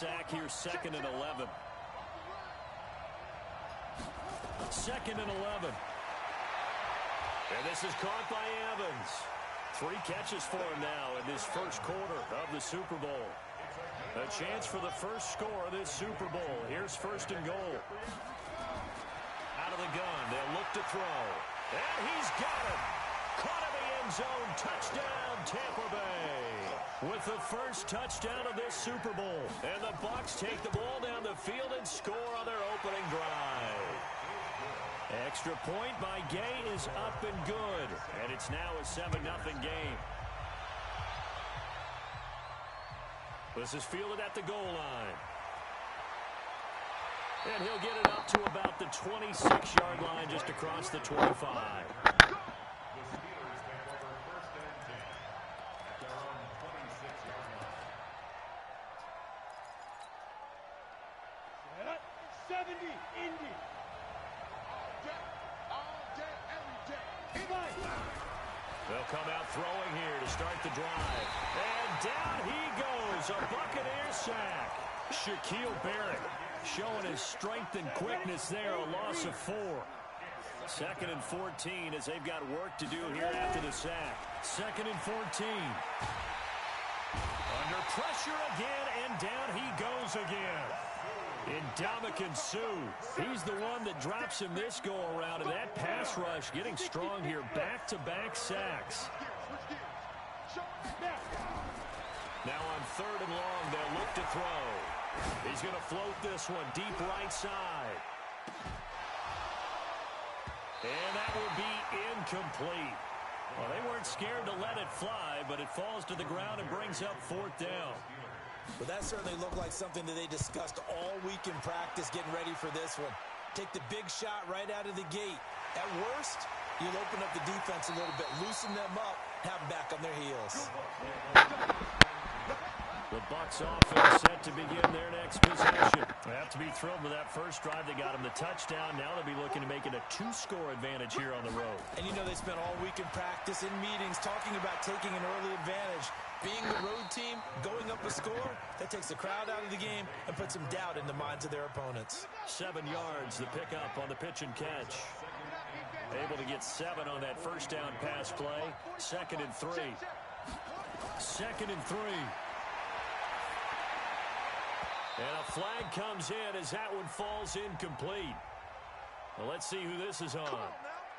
Sack here, 2nd and 11. 2nd and 11. And this is caught by Evans. 3 catches for him now in this first quarter of the Super Bowl. A chance for the first score of this Super Bowl. Here's 1st and goal. Out of the gun, they'll look to throw. And he's got it. Caught in the end zone. Touchdown, Tampa Bay. With the first touchdown of this Super Bowl. And the Bucs take the ball down the field and score on their opening drive. Extra point by Gay is up and good. And it's now a 7-0 game. This is fielded at the goal line. And he'll get it up to about the 26-yard line just across the 25. They'll come out throwing here to start the drive. And down he goes. A Buccaneer sack. Shaquille Barrett showing his strength and quickness there. A loss of 4. 2nd and 14 as they've got work to do here after the sack. 2nd and 14. Under pressure again, and down he goes again. Ndamukong Suh, he's the one that drops him this go-around, and that pass rush getting strong here. Back-to-back sacks. Now on 3rd and long, they'll look to throw. He's going to float this one deep right side. And that will be incomplete. Well, they weren't scared to let it fly, but it falls to the ground and brings up 4th down. Well, that certainly looked like something that they discussed all week in practice, getting ready for this one. Take the big shot right out of the gate. At worst, you'll open up the defense a little bit, loosen them up, have them back on their heels. The Bucs offense set to begin their next possession. They have to be thrilled with that first drive. They got him the touchdown. Now they'll be looking to make it a 2-score advantage here on the road. And you know they spent all week in practice, in meetings, talking about taking an early advantage. Being the road team, going up a score, that takes the crowd out of the game and puts some doubt in the minds of their opponents. 7 yards, the pickup on the pitch and catch. Able to get 7 on that first down pass play. 2nd and 3. 2nd and 3. And a flag comes in as that one falls incomplete. Well, let's see who this is on.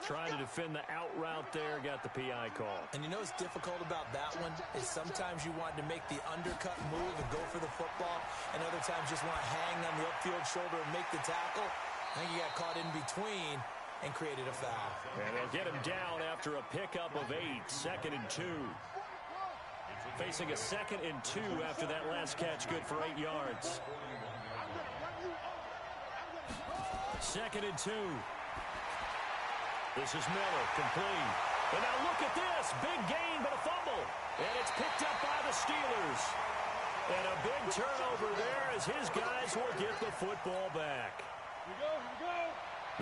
Trying to defend the out route there, got the PI call. And you know what's difficult about that one is sometimes you want to make the undercut move and go for the football, and other times just want to hang on the upfield shoulder and make the tackle. I think you got caught in between and created a foul. And they'll get him down after a pickup of 8, 2nd and 2. Facing a 2nd and 2 after that last catch, good for 8 yards. 2nd and 2. This is Miller, complete. And now look at this. Big gain, but a fumble. And it's picked up by the Steelers. And a big turnover there as his guys will get the football back. Here we go.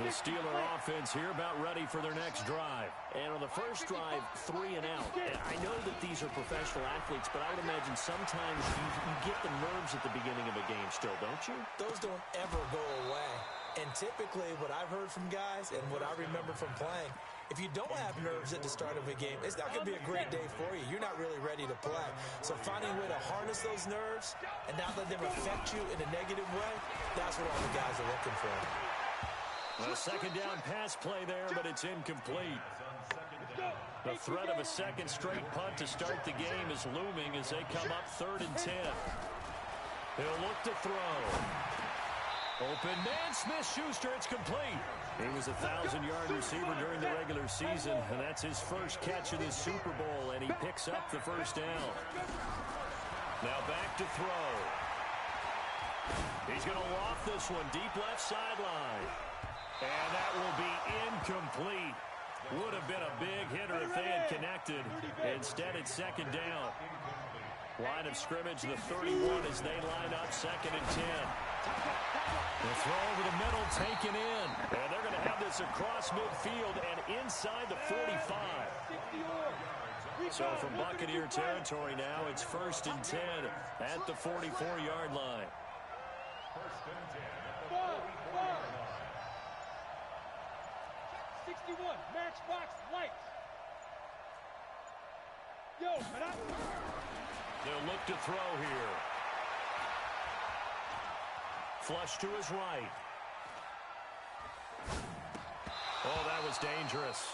The Steeler offense here about ready for their next drive. And on the first drive, 3 and out. And I know that these are professional athletes, but I would imagine sometimes you get the nerves at the beginning of a game still, don't you? Those don't ever go away. And typically what I've heard from guys and what I remember from playing, if you don't have nerves at the start of a game, it's not going to be a great day for you. You're not really ready to play. So finding a way to harness those nerves and not let them affect you in a negative way, that's what all the guys are looking for. A 2nd down pass play there, but it's incomplete. The threat of a 2nd straight punt to start the game is looming as they come up 3rd and 10. He'll look to throw. Open man, Smith-Schuster, it's complete. He was a 1,000-yard receiver during the regular season, and that's his first catch of this Super Bowl, and he picks up the first down. Now back to throw. He's going to loft this one deep left sideline. And that will be incomplete. Would have been a big hitter if they had connected. Instead, it's 2nd down. Line of scrimmage, the 31 as they line up 2nd and 10. The throw over the middle, taken in. And they're going to have this across midfield and inside the 45. So from Buccaneer territory now, it's 1st and 10 at the 44-yard line. They'll look to throw here. Flush to his right. Oh, that was dangerous.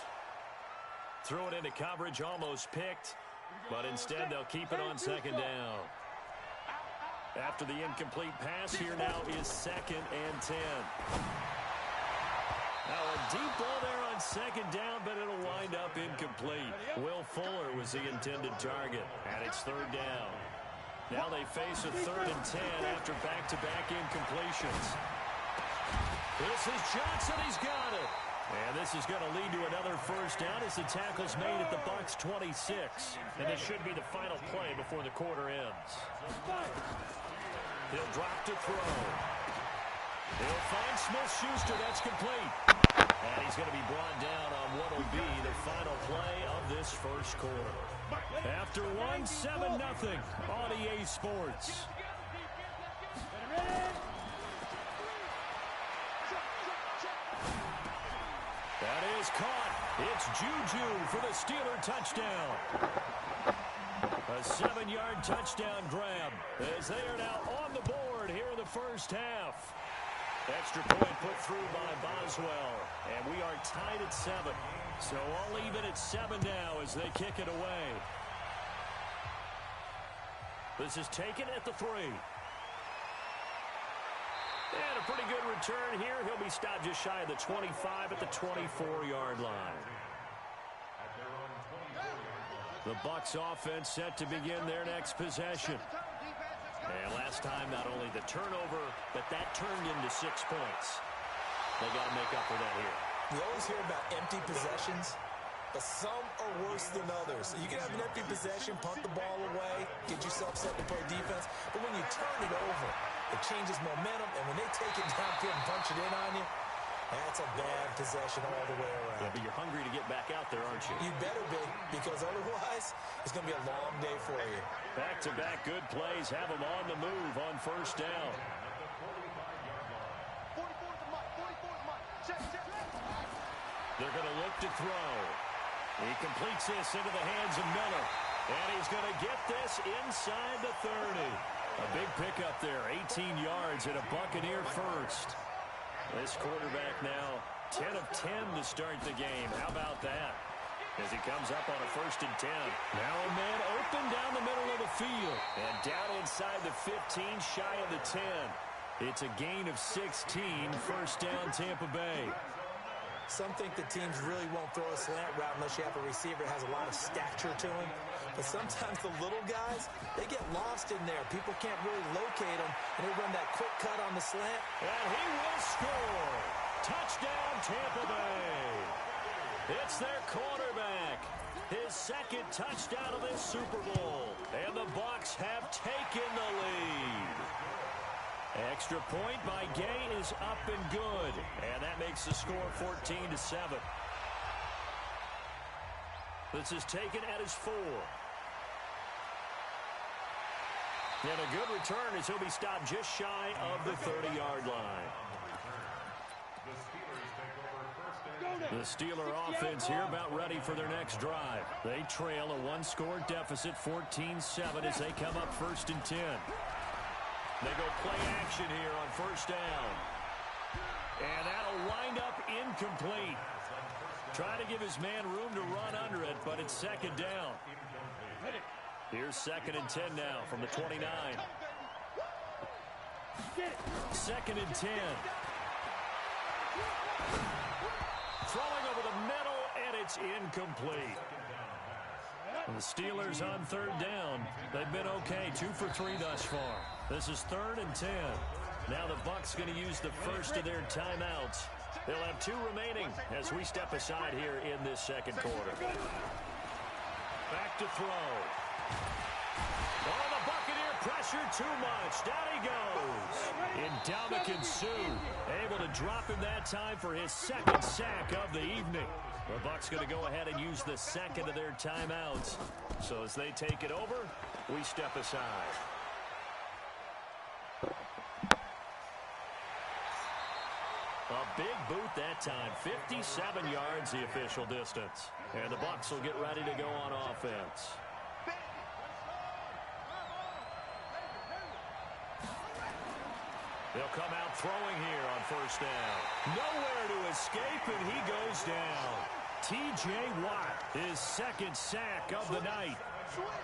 Threw it into coverage, almost picked, but instead they'll keep it on second down. After the incomplete pass, here now is 2nd and 10. Now a deep ball there on second down, but it'll wind up incomplete. Will Fuller was the intended target, and it's 3rd down. Now they face a 3rd and 10 after back-to-back incompletions. This is Johnson. He's got it. And this is going to lead to another 1st down as the tackle's made at the Bucs 26. And this should be the final play before the quarter ends. He'll drop to throw. He'll find Smith-Schuster. That's complete. And he's going to be brought down on what will be the final play of this 1st quarter. After 7-0 on EA Sports. That is caught. It's Juju for the Steeler touchdown. A 7-yard touchdown grab as they are now on the board here in the 1st half. Extra point put through by Boswell, and we are tied at 7. So all even at 7 now as they kick it away. This is taken at the 3. And a pretty good return here. He'll be stopped just shy of the 25 at the 24-yard line. The Bucs offense set to begin their next possession. And last time, not only the turnover, but that turned into 6 points. They got to make up for that here. You always hear about empty possessions, but some are worse than others. You can have an empty possession, punt the ball away, get yourself set to play defense, but when you turn it over, it changes momentum, and when they take it downfield and punch it in on you, that's a bad possession all the way around. Yeah, but you're hungry to get back out there, aren't you? You better be, because otherwise, it's going to be a long day for you. Back-to-back good plays have them on the move on 1st down. They're going to look to throw. He completes this into the hands of Miller. And he's going to get this inside the 30. A big pickup there, 18 yards and a Buccaneer first. This quarterback now 10 of 10 to start the game. How about that? As he comes up on a 1st and 10. Now a man open down the middle of the field. And down inside the 15, shy of the 10. It's a gain of 16, 1st down Tampa Bay. Some think the teams really won't throw a slant route unless you have a receiver that has a lot of stature to him. But sometimes the little guys, they get lost in there. People can't really locate them, and they run that quick cut on the slant. And he will score. Touchdown, Tampa Bay. It's their quarterback. His 2nd touchdown of this Super Bowl. And the Bucs have taken the lead. Extra point by Gay is up and good. And that makes the score 14-7. This is taken at his 4. And a good return as he'll be stopped just shy of the 30-yard line. The Steeler offense here about ready for their next drive. They trail a 1-score deficit, 14-7, as they come up 1st and 10. They go play action here on 1st down. And that'll wind up incomplete. Trying to give his man room to run under it, but it's 2nd down. Here's 2nd and 10 now from the 29. 2nd and 10. Throwing over the middle, and it's incomplete. The Steelers on 3rd down. They've been okay, 2 for 3 thus far. This is 3rd and 10. Now the Bucs going to use the first of their timeouts. They'll have 2 remaining as we step aside here in this 2nd quarter. Back to throw. Oh, the Buccaneer pressure too much. Down he goes. Ndamukong Suh able to drop him that time for his 2nd sack of the evening. The Bucs going to go ahead and use the 2nd of their timeouts. So as they take it over, we step aside. A big boot that time. 57 yards the official distance. And the Bucs will get ready to go on offense. They'll come out throwing here on first down. Nowhere to escape, and he goes down. T.J. Watt, his second sack of the night.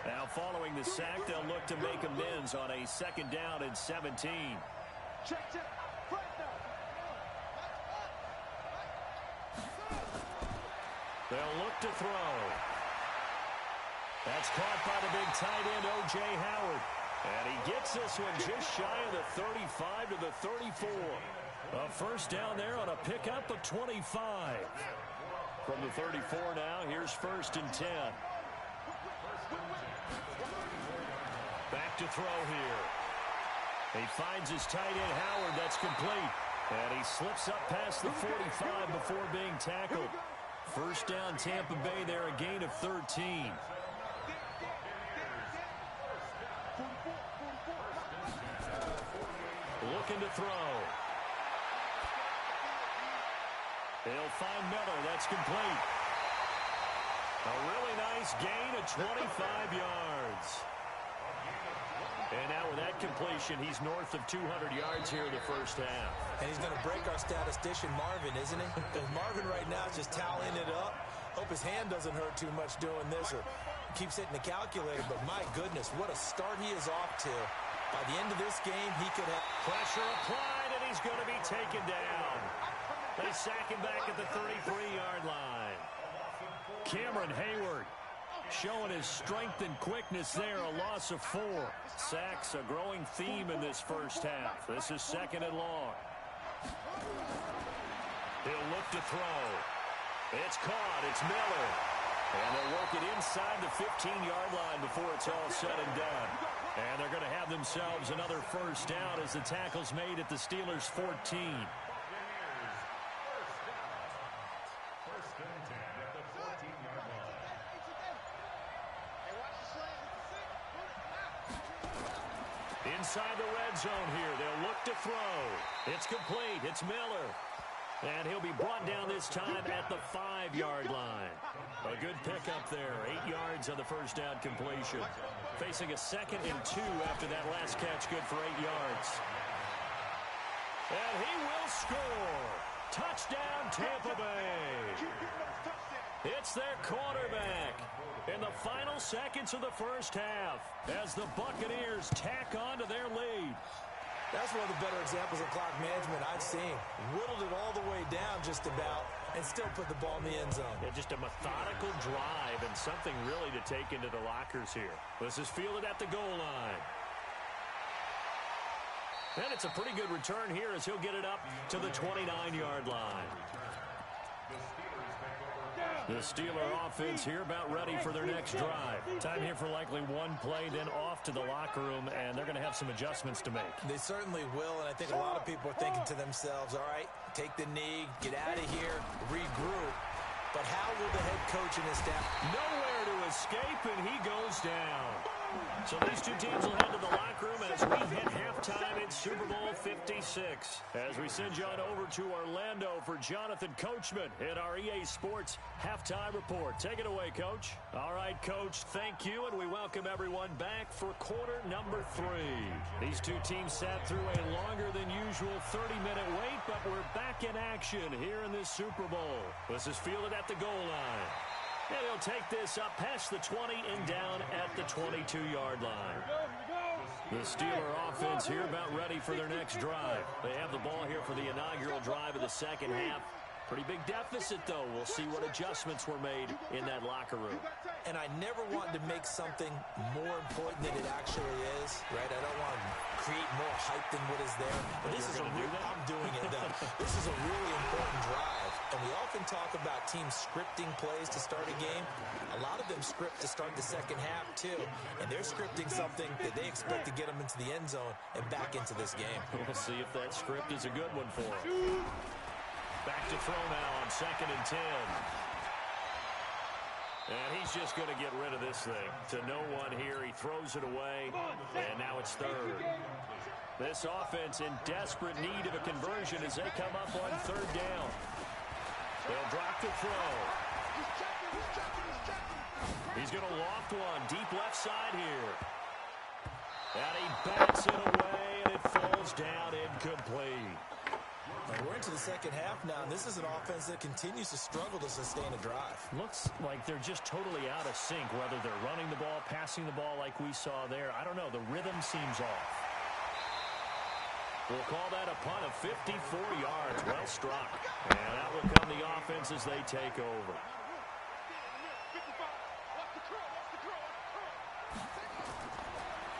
Now following the sack, they'll look to make amends on a second down and 17. They'll look to throw. That's caught by the big tight end, O.J. Howard. And he gets this one just shy of the 35 to the 34. A first down there on a pickup of 25. From the 34 now, here's first and 10. Back to throw here. He finds his tight end, Howard. That's complete. And he slips up past the 45 before being tackled. First down, Tampa Bay there, a gain of 13. Looking to throw. He'll find Miller. That's complete. A really nice gain of 25 yards. And now with that completion, he's north of 200 yards here in the first half. And he's going to break our statistician Marvin, isn't he? Because Marvin right now is just tallying it up. Hope his hand doesn't hurt too much doing this or keeps hitting the calculator. But my goodness, what a start he is off to. By the end of this game, he could have pressure applied, and he's going to be taken down. They sack him back at the 33-yard line. Cameron Hayward showing his strength and quickness there, a loss of 4. Sacks, a growing theme in this first half. This is second and long. He'll look to throw. It's caught. It's Miller. And they'll work it inside the 15-yard line before it's all said and done. And they're going to have themselves another first down as the tackle's made at the Steelers' 14. Inside the red zone here. They'll look to throw. It's complete. It's Miller. And he'll be brought down this time at the 5-yard line. A good pickup there. 8 yards on the first down completion. Facing a 2nd and 2 after that last catch. Good for 8 yards. And he will score. Touchdown, Tampa Bay. It's their quarterback in the final seconds of the first half as the Buccaneers tack on to their lead. That's one of the better examples of clock management I've seen. Whittled it all the way down just about and still put the ball in the end zone. Yeah, just a methodical drive and something really to take into the lockers here. This is fielded at the goal line. And it's a pretty good return here as he'll get it up to the 29-yard line. The Steeler offense here about ready for their next drive. Time here for likely one play, then off to the locker room, and they're going to have some adjustments to make. They certainly will, and I think a lot of people are thinking to themselves, all right, take the knee, get out of here, regroup. But how will the head coach and his staff? Nowhere to escape, and he goes down. So these two teams will head to the locker room as we hit halftime in Super Bowl 56. As we send you on over to Orlando for Jonathan Coachman in our EA Sports Halftime Report. Take it away, Coach. All right, Coach, thank you, and we welcome everyone back for quarter number 3. These two teams sat through a longer than usual 30-minute wait, but we're back in action here in this Super Bowl. This is fielded at the goal line. And he'll take this up past the 20 and down at the 22-yard line. The Steeler offense here about ready for their next drive. They have the ball here for the inaugural drive of the second half. Pretty big deficit, though. We'll see what adjustments were made in that locker room. And I never want to make something more important than it actually is, right? I don't want to create more hype than what is there. But this is a real, I'm doing it, though. This is a really important drive. And we often talk about teams scripting plays to start a game. A lot of them script to start the second half, too. And they're scripting something that they expect to get them into the end zone and back into this game. We'll see if that script is a good one for them. Back to throw now on 2nd and 10. And he's just going to get rid of this thing. To no one here. He throws it away. And now it's 3rd. This offense in desperate need of a conversion as they come up on third down. They'll drop the throw. He's going to loft one deep left side here. And he bats it away, and it falls down incomplete. We're into the second half now, and this is an offense that continues to struggle to sustain a drive. Looks like they're just totally out of sync, whether they're running the ball, passing the ball like we saw there. I don't know. The rhythm seems off. We'll call that a punt of 54 yards. Well struck. And that will come the offense as they take over.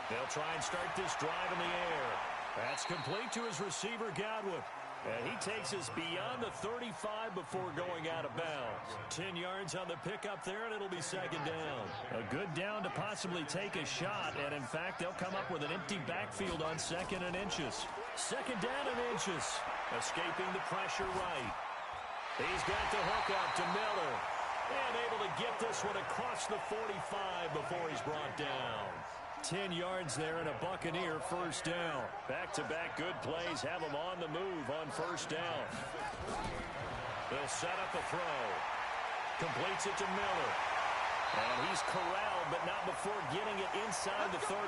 They'll try and start this drive in the air. That's complete to his receiver, Godwin. And he takes us beyond the 35 before going out of bounds. 10 yards on the pickup there, and it'll be second down. A good down to possibly take a shot, and in fact, they'll come up with an empty backfield on second and inches. Second down and inches. Escaping the pressure right. He's got the hook up to Miller. And able to get this one across the 45 before he's brought down. 10 yards there and a Buccaneer first down. Back-to-back good plays have them on the move on first down. They'll set up a throw. Completes it to Miller. And he's corralled, but not before getting it inside the 35.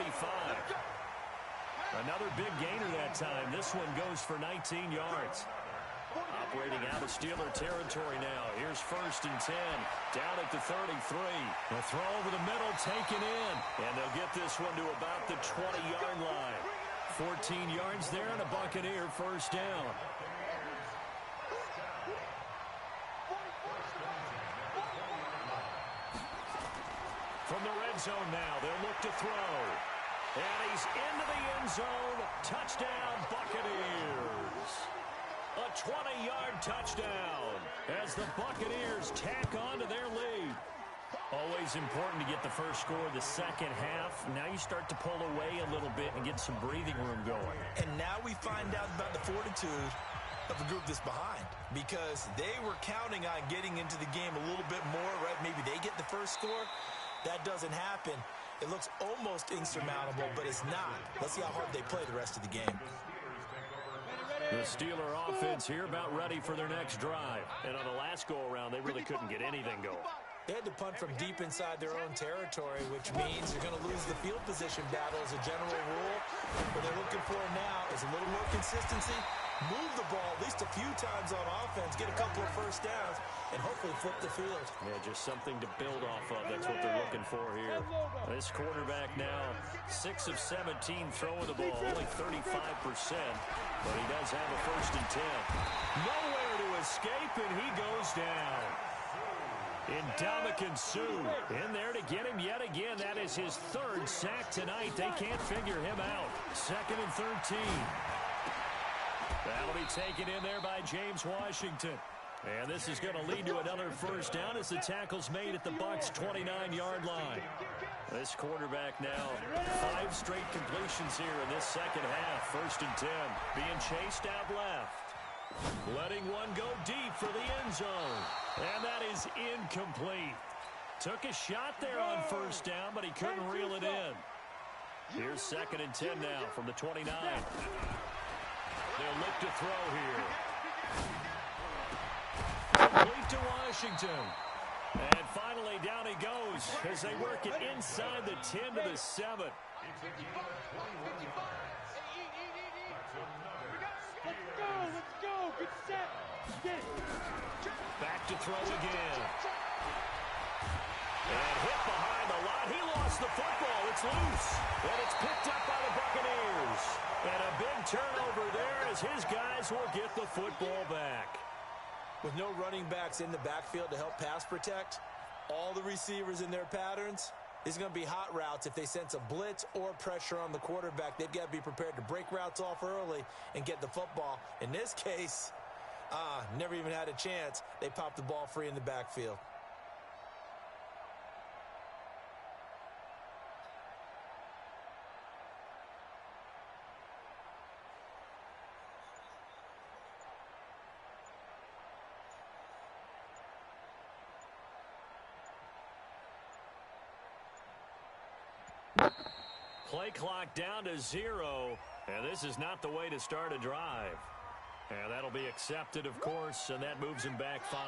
Another big gainer that time. This one goes for 19 yards. Operating out of Steeler territory now. Here's first and 10. Down at the 33. The throw over the middle taken in. And they'll get this one to about the 20-yard line. 14 yards there and a Buccaneer first down. From the red zone now, they'll look to throw. And he's into the end zone. Touchdown, Buccaneers. A 20-yard touchdown as the Buccaneers tack on to their lead. Always important to get the first score of the second half. Now you start to pull away a little bit and get some breathing room going. And now we find out about the fortitude of the group that's behind, because they were counting on getting into the game a little bit more, right? Maybe they get the first score. That doesn't happen. It looks almost insurmountable, but it's not. Let's see how hard they play the rest of the game. The Steeler offense here about ready for their next drive. And on the last go-around, they really couldn't get anything going. They had to punt from deep inside their own territory, which means you're going to lose the field position battle as a general rule. What they're looking for now is a little more consistency, move the ball at least a few times on offense, get a couple of first downs, and hopefully flip the field. Yeah, just something to build off of. That's what they're looking for here. This quarterback now, 6 of 17 throwing the ball, only 35%, but he does have a first and 10. Nowhere to escape, and he goes down. Ndamukong Suh in there to get him yet again. That is his third sack tonight. They can't figure him out. Second and 13. That'll be taken in there by James Washington. And this is going to lead to another first down as the tackle's made at the Bucs' 29-yard line. This quarterback now, 5 straight completions here in this second half. First and 10, being chased out left. Letting one go deep for the end zone. And that is incomplete. Took a shot there on first down, but he couldn't reel it in. Here's second and 10 now from the 29. They'll look to throw here. Complete to Washington. And finally down he goes as they work it inside the 10 to the 7. Let's go. Good set. Back to throw again. And hit behind the line. He lost the football. It's loose. And it's picked up by the Buccaneers. And a big turnover there as his guys will get the football back. With no running backs in the backfield to help pass protect, all the receivers in their patterns, these are going to be hot routes. If they sense a blitz or pressure on the quarterback, they've got to be prepared to break routes off early and get the football. In this case, never even had a chance. They popped the ball free in the backfield. Play clock down to 0. And this is not the way to start a drive. And that'll be accepted, of course, and that moves him back 5.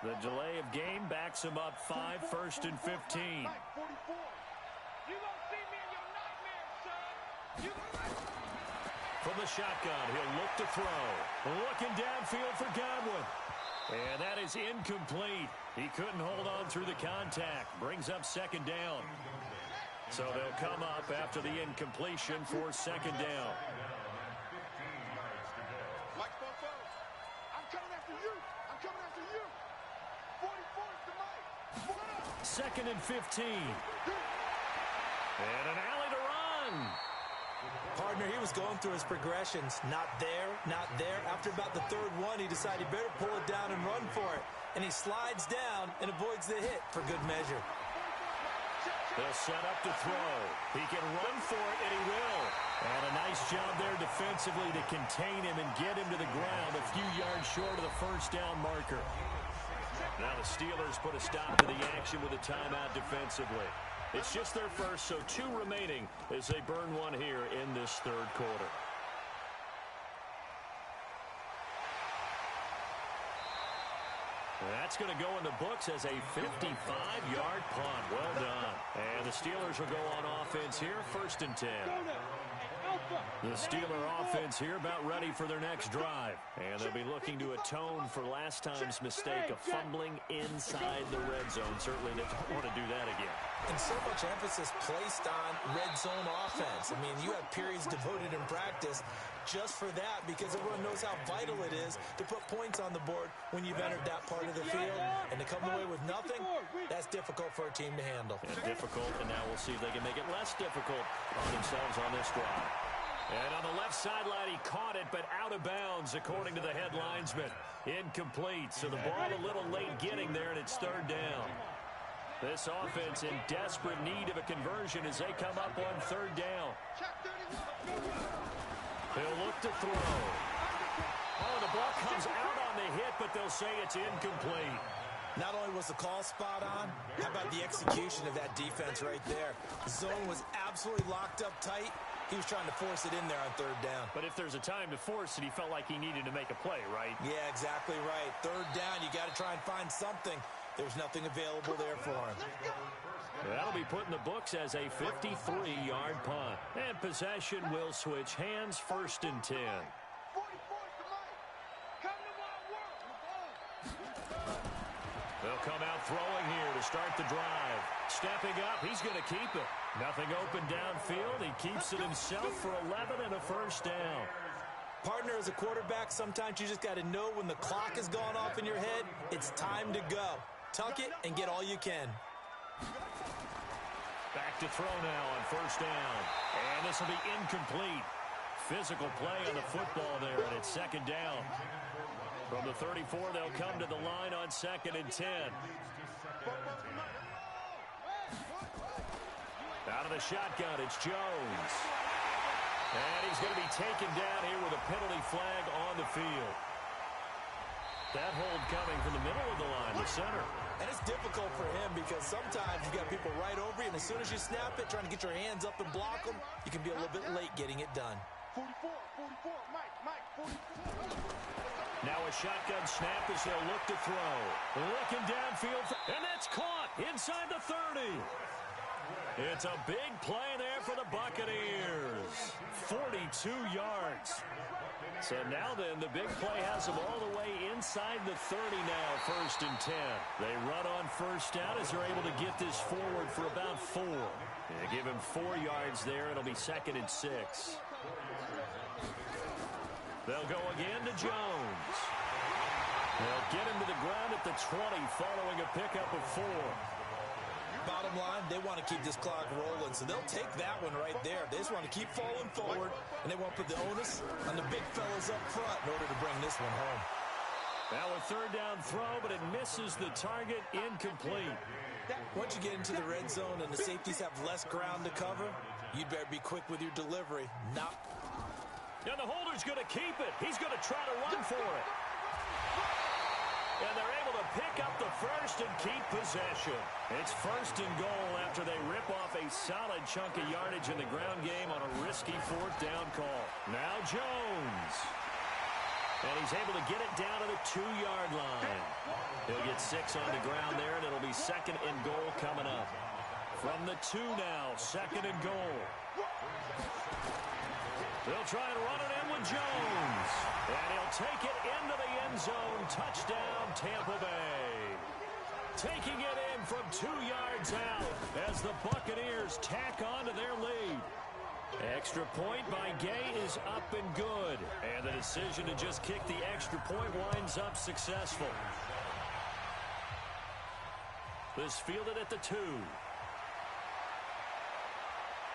The delay of game backs him up 5, 1st and 15. From the shotgun, he'll look to throw. Looking downfield for Godwin. And that is incomplete. He couldn't hold on through the contact. Brings up 2nd down. So they'll come up after the incompletion for 2nd down. I'm coming after you. I'm coming after you. 44 to Mike. 2nd and 15. And an alley to run. Partner, he was going through his progressions. Not there, not there. After about the 3rd one, he decided he better pull it down and run for it. And he slides down and avoids the hit for good measure. They'll set up to throw. He can run for it, and he will. And a nice job there defensively to contain him and get him to the ground a few yards short of the 1st down marker. Now the Steelers put a stop to the action with a timeout defensively. It's just their first, so 2 remaining as they burn one here in this 3rd quarter. That's going to go in the books as a 55-yard punt. Well done. And the Steelers will go on offense here, 1st and 10. The Steeler offense here about ready for their next drive. And they'll be looking to atone for last time's mistake of fumbling inside the red zone. Certainly they don't want to do that again. And so much emphasis placed on red zone offense. I mean, you have periods devoted in practice just for that because everyone knows how vital it is to put points on the board when you've entered that part of the field. And to come away with nothing, that's difficult for a team to handle. And difficult, and now we'll see if they can make it less difficult on themselves on this drive. And on the left sideline, he caught it, but out of bounds, according to the head linesman. Incomplete, so the ball a little late getting there, and it's 3rd down. This offense in desperate need of a conversion as they come up on 3rd down. He'll look to throw. Oh, the ball comes out on the hit, but they'll say it's incomplete. Not only was the call spot on, how about the execution of that defense right there? The zone was absolutely locked up tight. He was trying to force it in there on 3rd down. But if there's a time to force it, he felt like he needed to make a play, right? Yeah, exactly right. 3rd down, you got to try and find something. There's nothing available there for him. That'll be put in the books as a 53-yard punt. And possession will switch hands, 1st and 10. They'll come out throwing here to start the drive. Stepping up, he's going to keep it. Nothing open downfield. He keeps it himself for 11 and a 1st down. Partner, as a quarterback, sometimes you just got to know when the clock has gone off in your head, it's time to go. Tuck it and get all you can. Back to throw now on 1st down. And this will be incomplete. Physical play on the football there, and it's 2nd down. From the 34, they'll come to the line on 2nd and 10. Out of the shotgun, it's Jones. And he's going to be taken down here with a penalty flag on the field. That hold coming from the middle of the line, the center. And it's difficult for him because sometimes you got people right over you, and as soon as you snap it, trying to get your hands up and block them, you can be a little bit late getting it done. 44, Mike, 44. Now a shotgun snap as they'll look to throw. Looking downfield, and that's caught inside the 30. It's a big play there for the Buccaneers. 42 yards. So now then, the big play has them all the way inside the 30 now, 1st and 10. They run on 1st down as they're able to get this forward for about 4. They give him 4 yards there. It'll be 2nd and 6. They'll go again to Jones. They'll get him to the ground at the 20 following a pickup of 4. Bottom line, they want to keep this clock rolling, so they'll take that one right there. They just want to keep falling forward, and they want to put the onus on the big fellas up front in order to bring this one home. Now a 3rd down throw, but it misses the target, incomplete. Once you get into the red zone and the safeties have less ground to cover, you'd better be quick with your delivery. And the holder's going to keep it. He's going to try to run for it. And they're able to pick up the first and keep possession. It's first and goal after they rip off a solid chunk of yardage in the ground game on a risky fourth down call. Now Jones. And he's able to get it down to the 2-yard line. He'll get 6 on the ground there, and it'll be second and goal coming up. From the 2 now, second and goal. They'll try and run it in with Jones. And he'll take it into the end zone. Touchdown, Tampa Bay. Taking it in from 2 yards out as the Buccaneers tack on to their lead. Extra point by Gay is up and good. And the decision to just kick the extra point winds up successful. This fielded at the 2.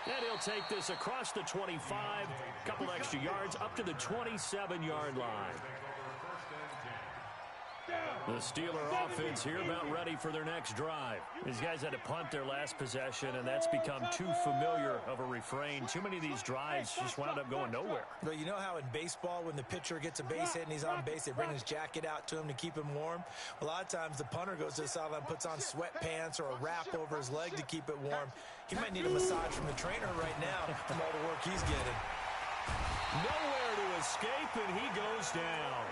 And he'll take this across the 25, couple extra yards, up to the 27-yard line. The Steeler offense here about ready for their next drive. These guys had to punt their last possession, and that's become too familiar of a refrain. Too many of these drives just wound up going nowhere. But you know how in baseball, when the pitcher gets a base hit and he's on base, they bring his jacket out to him to keep him warm? A lot of times the punter goes to the sideline, puts on sweatpants or a wrap over his leg to keep it warm. He might need a massage from the trainer right now from all the work he's getting. Nowhere to escape, and he goes down.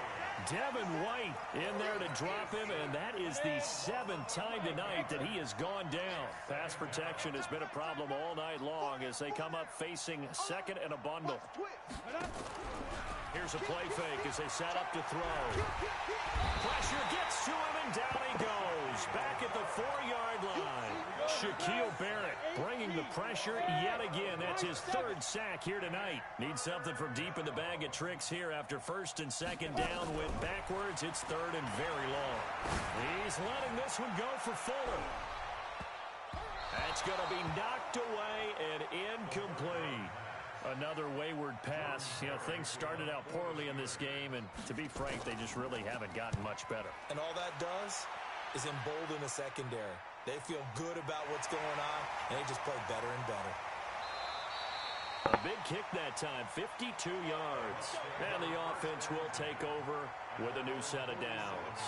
Devin White in there to drop him, and that is the 7th time tonight that he has gone down. Pass protection has been a problem all night long as they come up facing second and a bundle. Here's a play fake as they set up to throw. Pressure gets to him, and down he goes. Back at the 4-yard line. Shaquille Barrett bringing the pressure yet again. That's his 3rd sack here tonight. Needs something from deep in the bag of tricks here after first and second down went backwards. It's 3rd and very long. He's letting this one go for Fuller. That's going to be knocked away and incomplete. Another wayward pass. You know, things started out poorly in this game, and to be frank, they just really haven't gotten much better. And all that does is embolden the secondary. They feel good about what's going on, and they just play better and better. A big kick that time, 52 yards. And the offense will take over with a new set of downs.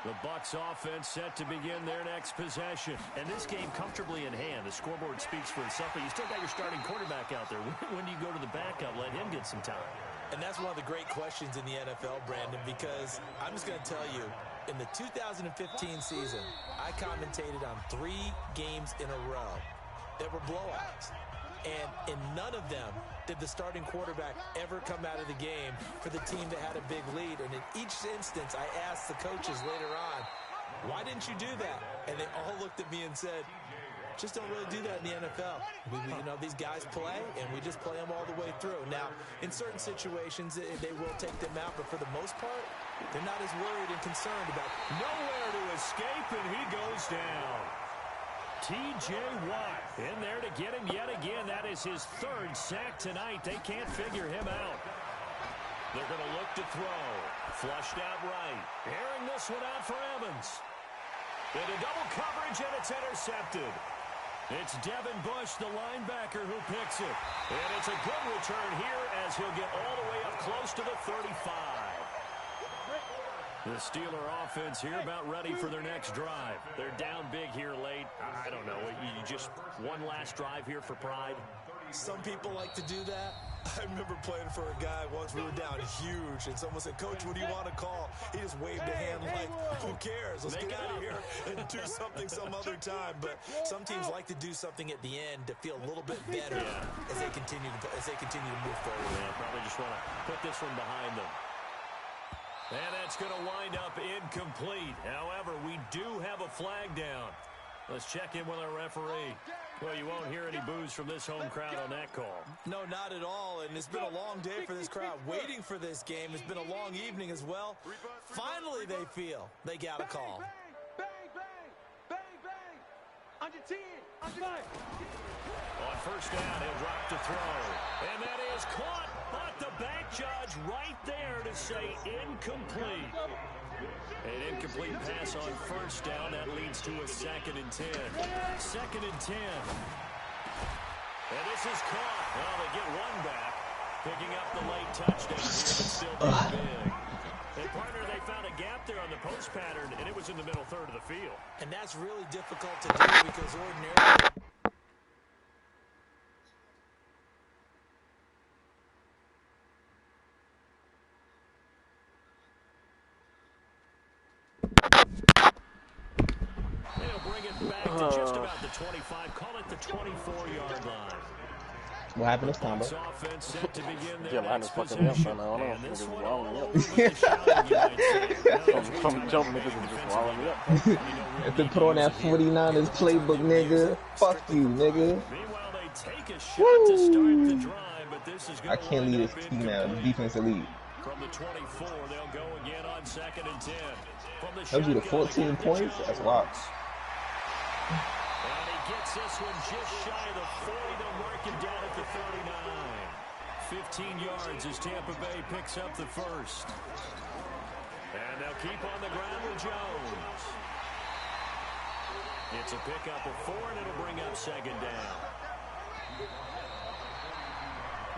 The Bucs offense set to begin their next possession. And this game comfortably in hand. The scoreboard speaks for itself, but you still got your starting quarterback out there. When do you go to the backup? Let him get some time. And that's one of the great questions in the NFL, Brandon, because I'm just going to tell you, in the 2015 season, I commentated on 3 games in a row that were blowouts. And in none of them did the starting quarterback ever come out of the game for the team that had a big lead. And in each instance, I asked the coaches later on, why didn't you do that? And they all looked at me and said, just don't really do that in the NFL. You know, these guys play, and we just play them all the way through. Now, in certain situations, they will take them out, but for the most part, they're not as worried and concerned about nowhere to escape, and he goes down. T.J. Watt in there to get him yet again. That is his 3rd sack tonight. They can't figure him out. They're going to look to throw. Flushed out right. Airing this one out for Evans. Into double coverage, and it's intercepted. It's Devin Bush, the linebacker, who picks it. And it's a good return here as he'll get all the way up close to the 35. The Steeler offense here about ready for their next drive. They're down big here late. I don't know. You just one last drive here for pride. Some people like to do that. I remember playing for a guy once. We were down huge, and someone said, Coach, what do you want to call? He just waved a hand like, who cares? Let's get out of here and do something some other time. But some teams like to do something at the end to feel a little bit better as they continue to move forward. Yeah, probably just want to put this one behind them. And that's going to wind up incomplete. However, we do have a flag down. Let's check in with our referee. Well, you won't hear any boos from this home crowd on that call. No, not at all. And it's been a long day for this crowd waiting for this game. It's been a long evening as well. Finally, they feel they got a call. Bang, bang, bang, bang. Under 10, under 9. On first down, he'll drop to throw. And that is caught, but the back judge right there to say incomplete. An incomplete pass on first down. That leads to a 2nd and 10. 2nd and 10. And this is caught. Well, they get one back. Picking up the late touchdown here, but still pretty big. And partner, they found a gap pattern, and it was in the middle third of the field. And that's really difficult to do because ordinarily... They'll bring it back to just about the 25. Call it the 24-yard line. What happened this time, bro? Offense set to begin their Carolina's next fucking up, possession. man. I don't know And if this niggas one walling all me up. over with the shouting, you might say. Some jump niggas is just walling me up. If they put on that 49ers playbook, nigga, fuck you, nigga. Meanwhile, they take a shot to start the drive, but this is I can't lead this team now. Defensive lead. From the 24, they'll go again on 2nd and 10. From the That was you to 14 points? That's wild. And he gets this one just shy of the 40. They'll mark him down at the 39. 15 yards as Tampa Bay picks up the first. And they'll keep on the ground with Jones. It's a pickup of 4, and it'll bring up 2nd down.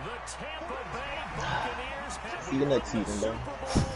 The Tampa Bay Buccaneers have See you next season, bro.